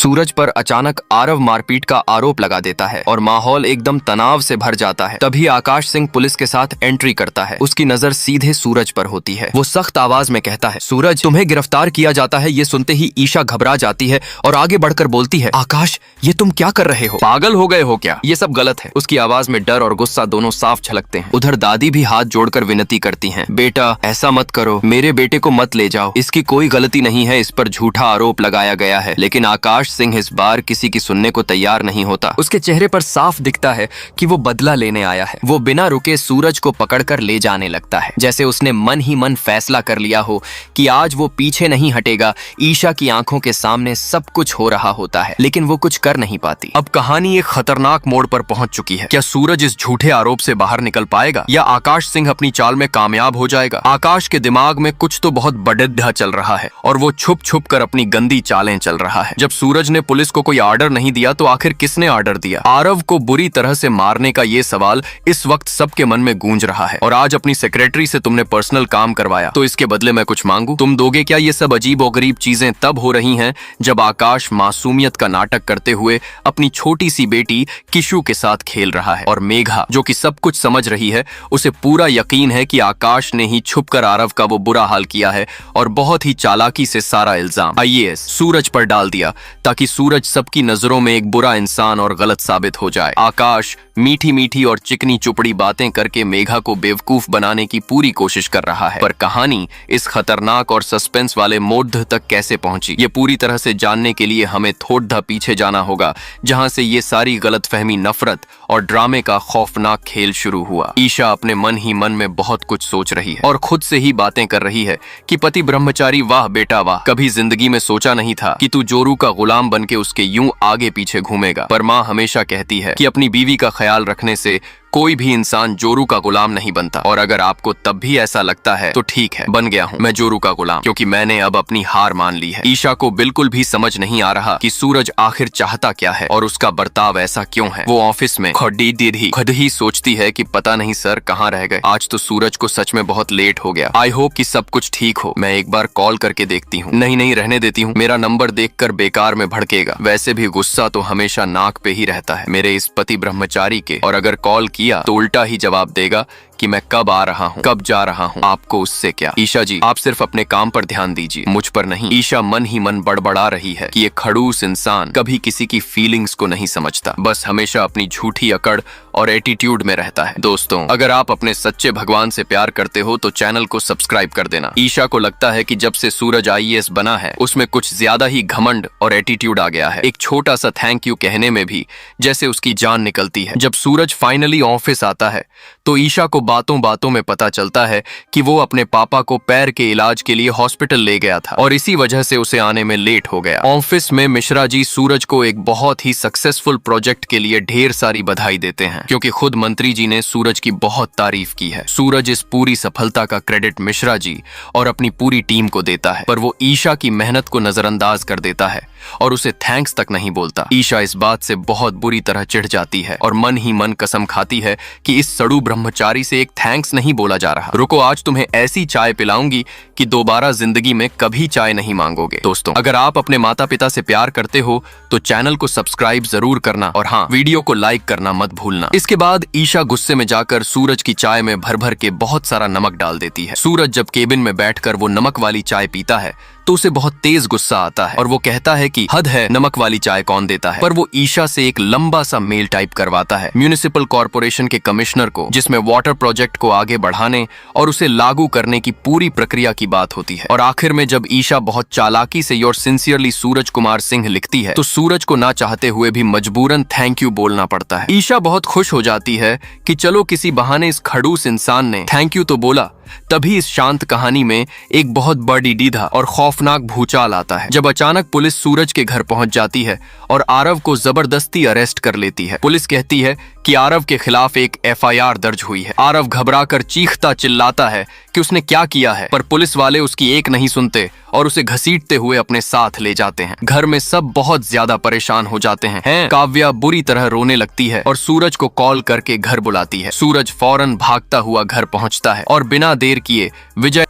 सूरज पर अचानक आरव मारपीट का आरोप लगा देता है और माहौल एकदम तनाव से भर जाता है। तभी आकाश सिंह पुलिस के साथ एंट्री करता है। उसकी नजर सीधे सूरज पर होती है। वो सख्त आवाज में कहता है, सूरज, तुम्हें गिरफ्तार किया जाता है। ये सुनते ही ईशा घबरा जाती है और आगे बढ़कर बोलती है, आकाश, ये तुम क्या कर रहे हो? पागल हो गए हो क्या? ये सब गलत है। उसकी आवाज में डर और गुस्सा दोनों साफ झलकते हैं। उधर दादी भी हाथ जोड़कर विनती करती हैं, बेटा ऐसा मत करो, मेरे बेटे को मत ले जाओ, इसकी कोई गलती नहीं है, इस पर झूठा आरोप लगाया गया है। लेकिन आकाश सिंह इस बार किसी की सुनने को तैयार नहीं होता। उसके चेहरे पर साफ दिखता है कि वो बदला लेने आया है। वो बिना रुके सूरज को पकड़कर ले जाने लगता है, जैसे उसने मन ही मन फैसला कर लिया हो कि आज वो पीछे नहीं हटेगा। ईशा की आंखों के सामने सब कुछ हो रहा होता है, लेकिन वो कुछ कर नहीं पाती। अब कहानी एक खतरनाक मोड़ पर पहुंच चुकी है। क्या सूरज इस झूठे आरोप से बाहर निकल पाएगा या आकाश सिंह अपनी चाल में कामयाब हो जाएगा? आकाश के दिमाग में कुछ तो बहुत बड़िद्दा चल रहा है और वो छुप छुप कर अपनी गंदी चालें चल रहा है। जब सूरज ने पुलिस को कोई आर्डर नहीं दिया तो आखिर किसने आर्डर दिया? आरव को बुरी तरह से मारने का ये सवाल इस वक्त सबके मन में गूंज रहा है। और आज अपनी सेक्रेटरी से तुमने पर्सनल काम करवाया, तो इसके बदले मैं कुछ मांगू? तुम दोगे क्या? ये सब अजीब और गरीब चीजें तब हो रही हैं जब आकाश मासूमियत का नाटक करते हुए अपनी छोटी सी बेटी किशु के साथ खेल रहा है। और मेघा, जो कि सब कुछ समझ रही है, उसे पूरा यकीन है कि आकाश ने ही छुपकर आरव का वो बुरा हाल किया है और बहुत ही चालाकी से सारा इल्जाम आईएएस सूरज पर डाल दिया, ताकि सूरज सबकी नजरों में एक बुरा इंसान और गलत साबित हो जाए। आकाश मीठी मीठी और चिकनी चुपड़ी बातें करके मेघा को बेवकूफ बनाने की पूरी कोशिश कर रहा है। पर कहानी इस खतरनाक और सस्पेंस वाले मोड़ तक कैसे पहुंची, ये पूरी तरह से जानने के लिए हमें थोड़ा पीछे जाना होगा, जहां से ये सारी गलतफहमी, नफरत और ड्रामे का खौफनाक खेल शुरू हुआ। ईशा अपने मन ही मन में बहुत कुछ सोच रही है और खुद से ही बातें कर रही है कि पति ब्रह्मचारी, वाह बेटा वाह, कभी जिंदगी में सोचा नहीं था कि तू जोरू का गुलाम बनके उसके यूं आगे पीछे घूमेगा। पर माँ हमेशा कहती है कि अपनी बीवी का ख्याल रखने से कोई भी इंसान जोरू का गुलाम नहीं बनता। और अगर आपको तब भी ऐसा लगता है तो ठीक है, बन गया हूँ मैं जोरू का गुलाम, क्योंकि मैंने अब अपनी हार मान ली है। ईशा को बिल्कुल भी समझ नहीं आ रहा कि सूरज आखिर चाहता क्या है और उसका बर्ताव ऐसा क्यों है। वो ऑफिस में खुद ही सोचती है कि पता नहीं सर कहाँ रह गए, आज तो सूरज को सच में बहुत लेट हो गया। आई होप कि सब कुछ ठीक हो, मैं एक बार कॉल करके देखती हूँ। नहीं रहने देती हूँ, मेरा नंबर देखकर बेकार में भड़केगा। वैसे भी गुस्सा तो हमेशा नाक पे ही रहता है मेरे इस पति ब्रह्मचारी के, और अगर कॉल किया तो उल्टा ही जवाब देगा कि मैं कब आ रहा हूँ, कब जा रहा हूँ, आपको उससे क्या। ईशा जी, आप सिर्फ अपने काम पर ध्यान दीजिए, मुझ पर नहीं। ईशा मन ही मन बड़बड़ा रही है कि ये खड़ूस इंसान कभी किसी की फीलिंग्स को नहीं समझता, बस हमेशा अपनी झूठी अकड़ और एटीट्यूड में रहता है। दोस्तों, अगर आप अपने सच्चे भगवान से प्यार करते हो तो चैनल को सब्सक्राइब कर देना। ईशा को लगता है कि जब से सूरज आईएएस बना है उसमें कुछ ज्यादा ही घमंड और एटीट्यूड आ गया है। एक छोटा सा थैंक यू कहने में भी जैसे उसकी जान निकलती है। जब सूरज फाइनली ऑफिस आता है तो ईशा को बातों बातों में पता चलता है कि वो अपने पापा को पैर के इलाज के लिए हॉस्पिटल ले गया था और इसी वजह से उसे आने में लेट हो गया। ऑफिस में मिश्रा जी सूरज को एक बहुत ही सक्सेसफुल प्रोजेक्ट के लिए ढेर सारी बधाई देते हैं, क्योंकि खुद मंत्री जी ने सूरज की बहुत तारीफ की है। सूरज इस पूरी सफलता का क्रेडिट मिश्रा जी और अपनी पूरी टीम को देता है, पर वो ईशा की मेहनत को नजरअंदाज कर देता है और उसे थैंक्स तक नहीं बोलता। ईशा इस बात से बहुत बुरी तरह चिढ़ जाती है और मन ही मन कसम खाती है कि इस सड़ू ब्रह्मचारी से एक थैंक्स नहीं बोला जा रहा। रुको, आज तुम्हें ऐसी चाय पिलाऊंगी कि दोबारा जिंदगी में कभी चाय नहीं मांगोगे। दोस्तों, अगर आप अपने माता पिता से प्यार करते हो तो चैनल को सब्सक्राइब जरूर करना और हाँ, वीडियो को लाइक करना मत भूलना। इसके बाद ईशा गुस्से में जाकर सूरज की चाय में भर भर के बहुत सारा नमक डाल देती है। सूरज जब केबिन में बैठकर वो नमक वाली चाय पीता है तो उसे बहुत तेज गुस्सा आता है और वो कहता है कि हद है, नमक वाली चाय कौन देता है। पर वो ईशा से एक लंबा सा मेल टाइप करवाता है म्युनिसिपल कॉर्पोरेशन के कमिश्नर को, जिसमें वाटर प्रोजेक्ट को आगे बढ़ाने और उसे लागू करने की पूरी प्रक्रिया की बात होती है। और आखिर में जब ईशा बहुत चालाकी से योर सिंसियरली सूरज कुमार सिंह लिखती है तो सूरज को ना चाहते हुए भी मजबूरन थैंक यू बोलना पड़ता है। ईशा बहुत खुश हो जाती है कि चलो किसी बहाने इस खड़ूस इंसान ने थैंक यू तो बोला। तभी इस शांत कहानी में एक बहुत बड़ी डीधा और खौफनाक भूचाल आता है, जब अचानक पुलिस सूरज के घर पहुंच जाती है और आरव को जबरदस्ती अरेस्ट कर लेती है। पुलिस कहती है कि आरव के खिलाफ एक एफआईआर दर्ज हुई है। आरव घबराकर चीखता चिल्लाता है कि उसने क्या किया है, पर पुलिस वाले उसकी एक नहीं सुनते और उसे घसीटते हुए अपने साथ ले जाते हैं। घर में सब बहुत ज्यादा परेशान हो जाते हैं। काव्या बुरी तरह रोने लगती है और सूरज को कॉल करके घर बुलाती है। सूरज फौरन भागता हुआ घर पहुंचता है और बिना देर किए विजय